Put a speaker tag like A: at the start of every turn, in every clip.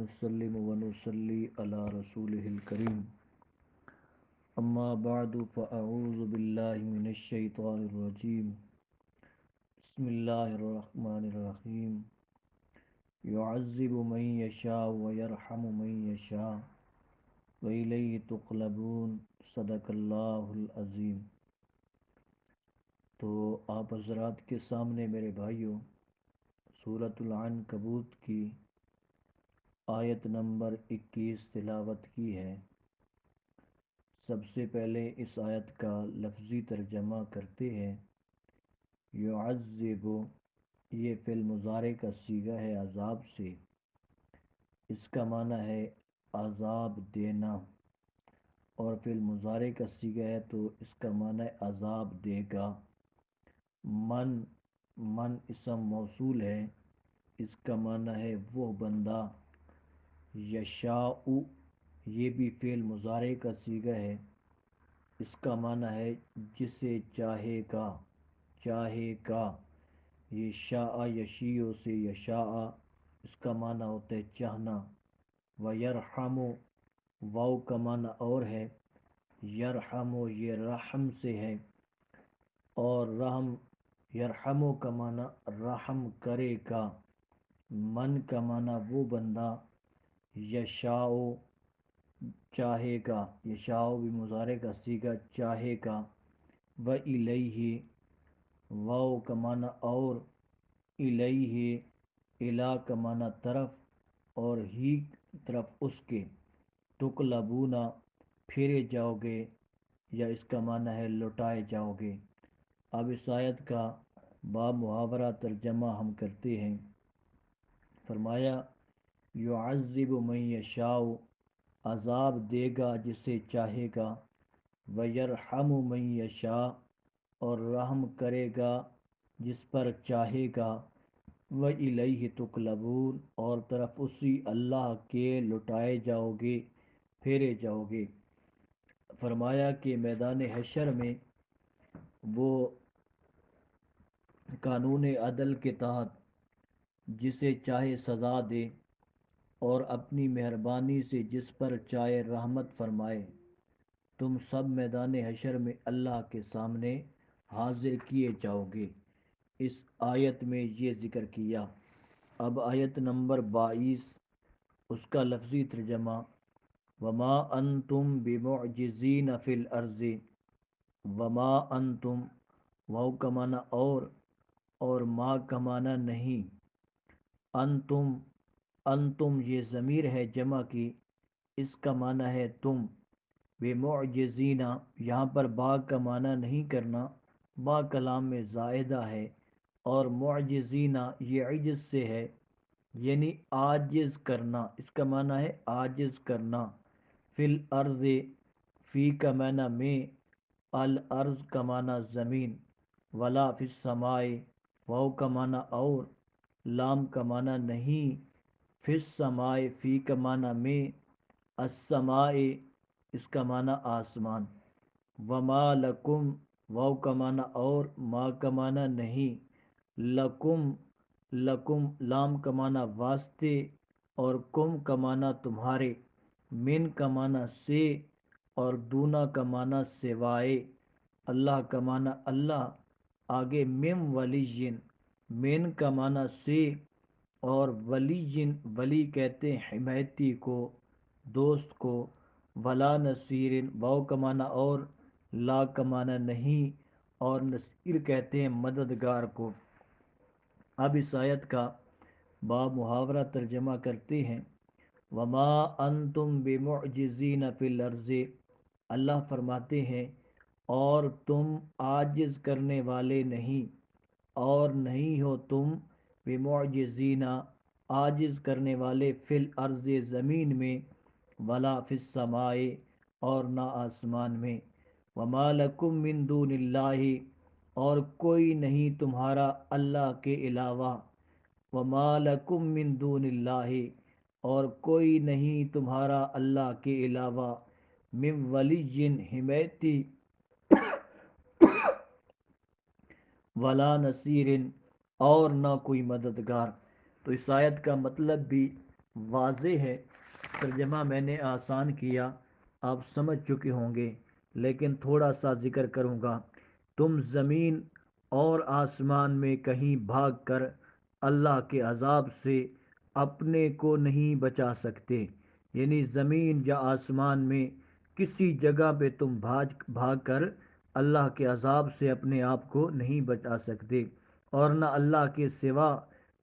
A: ونسلم ونصلي على رسوله الكريم أما بعد فأعوذ بالله من الشيطان الرجيم بسم الله الرحمن الرحيم يعذب من يشاء ويرحم من يشاء وإليه تقلبون صدق اللہ العظیم۔ تو آپ حضرات کے سامنے میرے بھائیوں سورۃ العنکبوت کی آیت نمبر 21 تلاوت کی ہے۔ سب سے پہلے اس آیت کا لفظی ترجمہ کرتے ہیں۔ یعذب، یہ فعل مضارع کا صیغہ ہے عذاب سے، اس کا معنی ہے عذاب دینا، اور فعل مضارع کا صیغہ ہے تو اس کا معنی ہے عذاب دے گا۔ من اسم موصول ہے، اس کا معنی ہے وہ بندہ۔ یشاء، یہ بھی فعل مضارع کا صیغہ ہے، اس کا معنی ہے جسے چاہے گا، چاہے گا۔ یہ شاء یشیء سے یشاء، اس کا معنی ہوتا ہے چاہنا۔ وَيَرْحَمُ، واو کا معنی اور ہے، یرحم یہ رحم سے ہے، اور رحم یرحم کا معنی رحم کرے گا۔ من کا معنی وہ بندہ، یشاء چاہے گا، یشاء بھی مضارع کا صیغہ چاہے گا۔ وَإِلَيْهِ، واو کا معنی اور، الیہ الا کا معنی طرف، اور ہی طرف اس کے، تقلبون پھیرے جاؤ گے، یا اس کا معنی ہے لوٹائے جاؤ گے۔ اب اس آیت کا با محاورہ ترجمہ ہم کرتے ہیں۔ فرمایا یعذب من یشاء، عذاب دے گا جسے چاہے گا۔ ویرحم من یشاء، اور رحم کرے گا جس پر چاہے گا۔ وَإِلَيْهِ تُقْلَبُونَ، اور طرف اسی اللہ کے لٹائے جاؤ گے، پھیرے جاؤ گے۔ فرمایا کہ میدان حشر میں وہ قانون عدل کے تحت جسے چاہے سزا دے، اور اپنی مہربانی سے جس پر چاہے رحمت فرمائے۔ تم سب میدان حشر میں اللہ کے سامنے حاضر کیے جاؤ گے۔ اس آیت میں یہ ذکر کیا۔ اب آیت نمبر 22، اس کا لفظی ترجمہ۔ وما انتم بمعجزین فی الارض، وما انتم، واو کا معنی اور ما کا معنی نہیں۔ انتم یہ ضمیر ہے جمع کی، اس کا معنی ہے تم۔ بمعجزین، یہاں پر با کا معنی نہیں کرنا، با کلام میں زائدہ ہے، اور معجزین یہ عجز سے ہے، یعنی عاجز کرنا، اس کا معنی ہے عاجز کرنا۔ فی الارض، فی کا معنی میں، الارض کا معنی زمین۔ ولا فی السماء، واو کا معنی اور، لام کا معنی نہیں۔ فی السماء، فی کا معنی میں، السماء اس کا معنی آسمان۔ وما لکم، واو کا معنی اور، ما کا معنی نہیں۔ لکم، لکم لام کا معنی واسطے، اور کم کا معنی تمہارے، من کا معنی سے، اور دونا کا معنی سوائے۔ اللہ کا معنی اللہ، آگے مم ولی، من کا معنی سے، اور ولی ولی کہتے ہیں حمایتی کو، دوست کو۔ ولا نصیر، واو کا معنی اور، لا کا معنی نہیں، اور نصیر کہتے ہیں مددگار کو۔ اب اس آیت کا با محاورہ ترجمہ کرتے ہیں۔ وما انتم بمعجزین فی الارض، اللہ فرماتے ہیں اور تم عاجز کرنے والے نہیں، اور نہیں ہو تم بمعجزین عاجز کرنے والے، فی الارض زمین میں، ولا فی السماء اور نہ آسمان میں۔ وما لکم من دون اللہ، اور کوئی نہیں تمہارا اللہ کے علاوہ۔ وما لکم من دون اللہ، اور کوئی نہیں تمہارا اللہ کے علاوہ، من ولی حمایتی، ولا نصیر اور نہ کوئی مددگار۔ تو اس آیت کا مطلب بھی واضح ہے، ترجمہ میں نے آسان کیا، آپ سمجھ چکے ہوں گے، لیکن تھوڑا سا ذکر کروں گا۔ تم زمین اور آسمان میں کہیں بھاگ کر اللہ کے عذاب سے اپنے کو نہیں بچا سکتے، یعنی زمین یا آسمان میں کسی جگہ پہ تم بھاگ کر اللہ کے عذاب سے اپنے آپ کو نہیں بچا سکتے، اور نہ اللہ کے سوا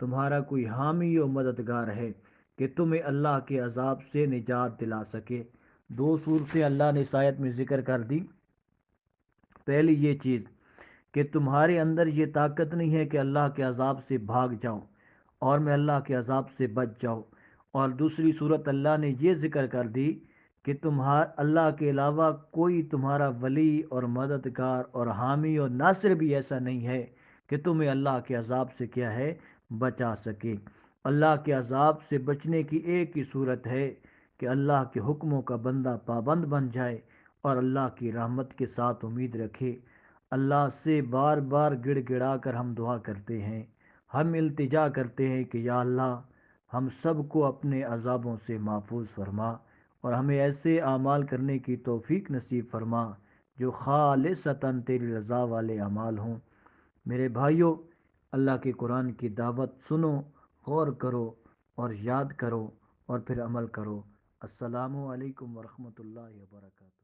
A: تمہارا کوئی حامی و مددگار ہے کہ تمہیں اللہ کے عذاب سے نجات دلا سکے۔ دو صورتیں اللہ نے اس آیت میں ذکر کر دی۔ پہلی یہ چیز کہ تمہارے اندر یہ طاقت نہیں ہے کہ اللہ کے عذاب سے بھاگ جاؤ اور میں اللہ کے عذاب سے بچ جاؤ، اور دوسری صورت اللہ نے یہ ذکر کر دی کہ اللہ کے علاوہ کوئی تمہارا ولی اور مددگار اور حامی اور ناصر بھی ایسا نہیں ہے کہ تمہیں اللہ کے عذاب سے کیا ہے، بچا سکے۔ اللہ کے عذاب سے بچنے کی ایک ہی صورت ہے کہ اللہ کے حکموں کا بندہ پابند بن جائے اور اللہ کی رحمت کے ساتھ امید رکھے۔ اللہ سے بار بار گڑ گڑا کر ہم دعا کرتے ہیں، ہم التجا کرتے ہیں کہ یا اللہ ہم سب کو اپنے عذابوں سے محفوظ فرما اور ہمیں ایسے اعمال کرنے کی توفیق نصیب فرما جو خالصتاً تیری رضا والے اعمال ہوں۔ میرے بھائیوں، اللہ کے قرآن کی دعوت سنو، غور کرو اور یاد کرو اور پھر عمل کرو۔ السلام علیکم ورحمۃ اللہ وبرکاتہ۔